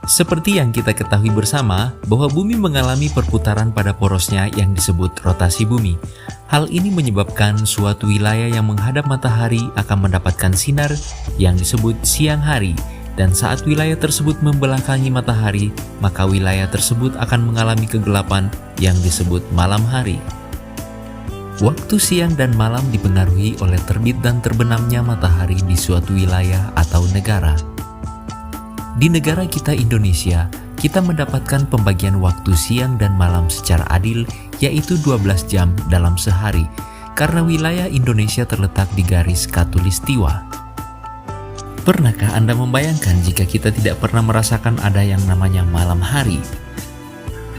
Seperti yang kita ketahui bersama, bahwa bumi mengalami perputaran pada porosnya yang disebut rotasi bumi. Hal ini menyebabkan suatu wilayah yang menghadap matahari akan mendapatkan sinar yang disebut siang hari, dan saat wilayah tersebut membelakangi matahari, maka wilayah tersebut akan mengalami kegelapan yang disebut malam hari. Waktu siang dan malam dipengaruhi oleh terbit dan terbenamnya matahari di suatu wilayah atau negara. Di negara kita Indonesia, kita mendapatkan pembagian waktu siang dan malam secara adil, yaitu 12 jam dalam sehari, karena wilayah Indonesia terletak di garis khatulistiwa. Pernahkah Anda membayangkan jika kita tidak pernah merasakan ada yang namanya malam hari?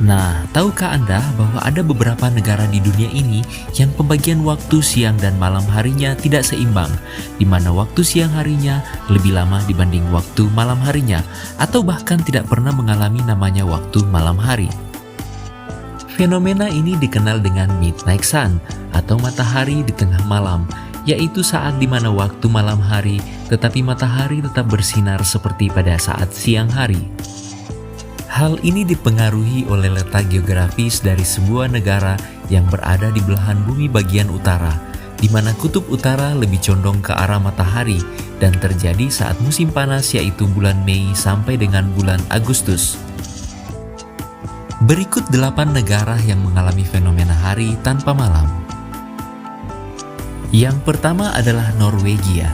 Nah, tahukah Anda bahwa ada beberapa negara di dunia ini yang pembagian waktu siang dan malam harinya tidak seimbang, di mana waktu siang harinya lebih lama dibanding waktu malam harinya, atau bahkan tidak pernah mengalami namanya waktu malam hari. Fenomena ini dikenal dengan midnight sun atau matahari di tengah malam, yaitu saat di mana waktu malam hari tetapi matahari tetap bersinar seperti pada saat siang hari. Hal ini dipengaruhi oleh letak geografis dari sebuah negara yang berada di belahan bumi bagian utara, di mana kutub utara lebih condong ke arah matahari dan terjadi saat musim panas, yaitu bulan Mei sampai dengan bulan Agustus. Berikut 8 negara yang mengalami fenomena hari tanpa malam. Yang pertama adalah Norwegia.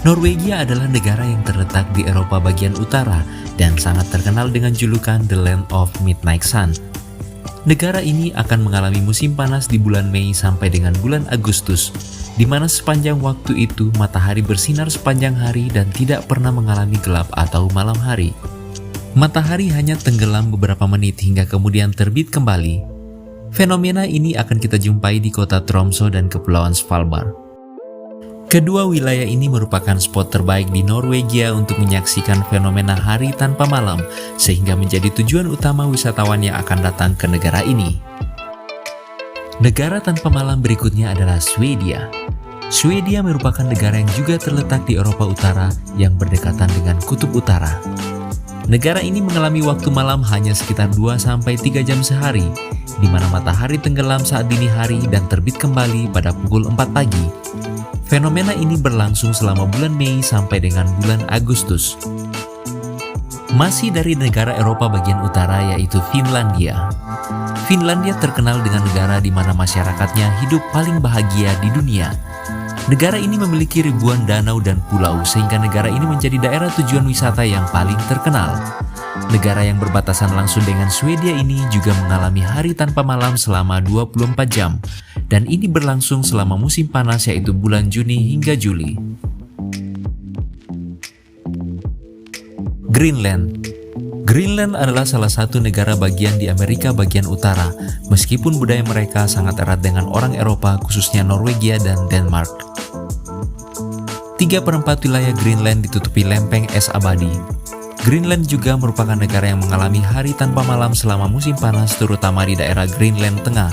Norwegia adalah negara yang terletak di Eropa bagian utara dan sangat terkenal dengan julukan The Land of Midnight Sun. Negara ini akan mengalami musim panas di bulan Mei sampai dengan bulan Agustus, di mana sepanjang waktu itu matahari bersinar sepanjang hari dan tidak pernah mengalami gelap atau malam hari. Matahari hanya tenggelam beberapa menit hingga kemudian terbit kembali. Fenomena ini akan kita jumpai di kota Tromsø dan Kepulauan Svalbard. Kedua wilayah ini merupakan spot terbaik di Norwegia untuk menyaksikan fenomena hari tanpa malam, sehingga menjadi tujuan utama wisatawan yang akan datang ke negara ini. Negara tanpa malam berikutnya adalah Swedia. Swedia merupakan negara yang juga terletak di Eropa Utara yang berdekatan dengan kutub utara. Negara ini mengalami waktu malam hanya sekitar 2-3 jam sehari, di mana matahari tenggelam saat dini hari dan terbit kembali pada pukul 4 pagi. Fenomena ini berlangsung selama bulan Mei sampai dengan bulan Agustus. Masih dari negara Eropa bagian utara, yaitu Finlandia. Finlandia terkenal dengan negara di mana masyarakatnya hidup paling bahagia di dunia. Negara ini memiliki ribuan danau dan pulau, sehingga negara ini menjadi daerah tujuan wisata yang paling terkenal. Negara yang berbatasan langsung dengan Swedia ini juga mengalami hari tanpa malam selama 24 jam, dan ini berlangsung selama musim panas, yaitu bulan Juni hingga Juli. Greenland. Greenland adalah salah satu negara bagian di Amerika bagian utara, meskipun budaya mereka sangat erat dengan orang Eropa, khususnya Norwegia dan Denmark. 3/4 wilayah Greenland ditutupi lempeng es abadi. Greenland juga merupakan negara yang mengalami hari tanpa malam selama musim panas, terutama di daerah Greenland Tengah.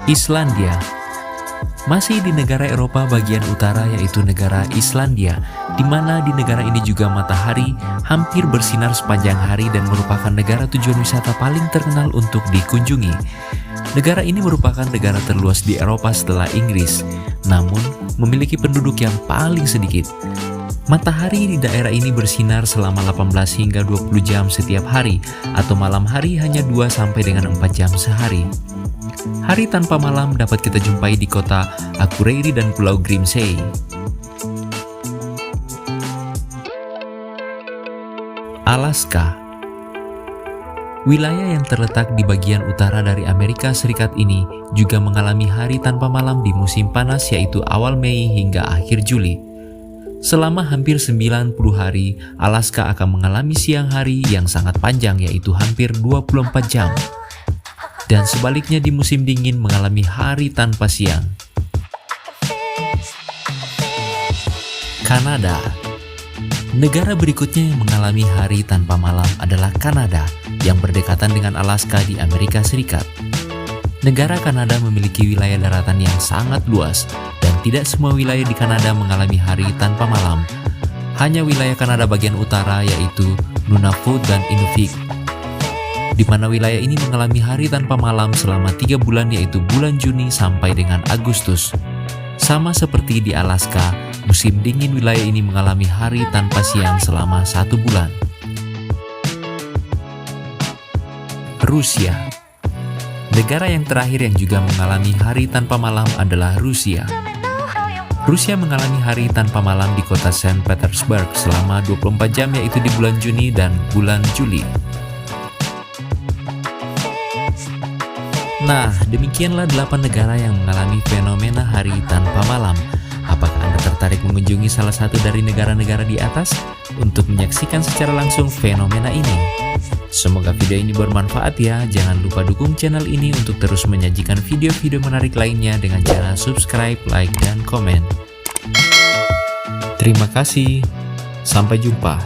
Islandia. Masih di negara Eropa bagian utara, yaitu negara Islandia, di mana di negara ini juga matahari hampir bersinar sepanjang hari dan merupakan negara tujuan wisata paling terkenal untuk dikunjungi. Negara ini merupakan negara terluas di Eropa setelah Inggris, namun memiliki penduduk yang paling sedikit. Matahari di daerah ini bersinar selama 18 hingga 20 jam setiap hari, atau malam hari hanya 2 sampai dengan 4 jam sehari. Hari tanpa malam dapat kita jumpai di kota Akureyri dan Pulau Grimsey. Alaska. Wilayah yang terletak di bagian utara dari Amerika Serikat ini juga mengalami hari tanpa malam di musim panas, yaitu awal Mei hingga akhir Juli. Selama hampir 90 hari, Alaska akan mengalami siang hari yang sangat panjang, yaitu hampir 24 jam. Dan sebaliknya di musim dingin mengalami hari tanpa siang. Kanada. Negara berikutnya yang mengalami hari tanpa malam adalah Kanada, yang berdekatan dengan Alaska di Amerika Serikat. Negara Kanada memiliki wilayah daratan yang sangat luas, dan tidak semua wilayah di Kanada mengalami hari tanpa malam. Hanya wilayah Kanada bagian utara, yaitu Nunavut dan Inuvik, di mana wilayah ini mengalami hari tanpa malam selama 3 bulan, yaitu bulan Juni sampai dengan Agustus. Sama seperti di Alaska, musim dingin wilayah ini mengalami hari tanpa siang selama 1 bulan. Rusia. Negara yang terakhir yang juga mengalami hari tanpa malam adalah Rusia. Rusia mengalami hari tanpa malam di kota Saint Petersburg selama 24 jam, yaitu di bulan Juni dan bulan Juli. Nah, demikianlah 8 negara yang mengalami fenomena hari tanpa malam. Apakah Anda tertarik mengunjungi salah satu dari negara-negara di atas untuk menyaksikan secara langsung fenomena ini? Semoga video ini bermanfaat ya. Jangan lupa dukung channel ini untuk terus menyajikan video-video menarik lainnya dengan cara subscribe, like, dan komen. Terima kasih. Sampai jumpa.